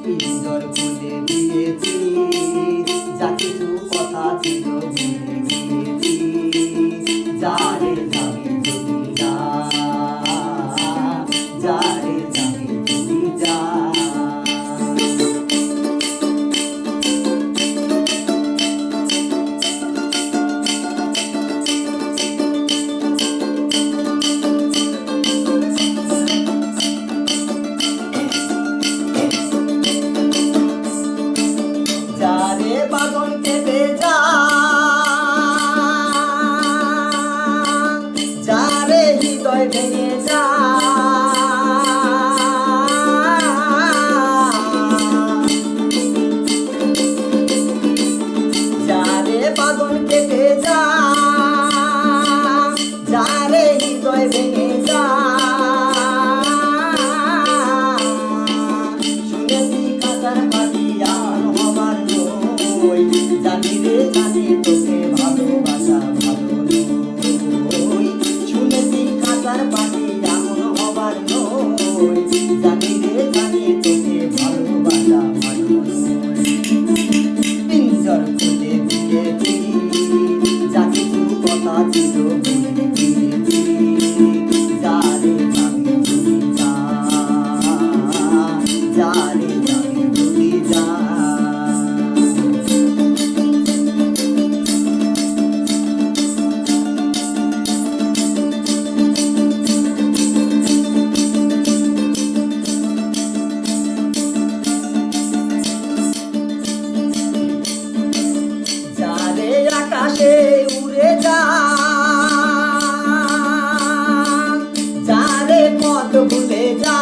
পিঞ্জর খুলে দিয়েছি, যা কিছু কথা ছিল ভুলে গিয়েছি। যারে যাবি যদি যা, যারে যাবি যদি যা। যারে বাঁধন কেটে যা, যারে হৃদয় ভেঙে যা, যারে বাঁধন কেটে যা, যারে হৃদয় ভেঙে যা। শুনেছি কাঁচার পাতিয়ান হবার নই, জানি রে জানি তোকে ভালোবাসা ভালো নই। শুনেছি কাঁচার পাতিয়ান হবার নই, জানি রে জানি তোকে ভালোবাসা ভালো নই। পিঞ্জর খুলে দিয়েছি, যা কিছু কথা ছিল ভুলে গিয়েছি। যারে যাবি যদি যা, যারে যাবি যদি যা। যারে আকাশে উড়ে যা, যারে পথ ভুলে যা।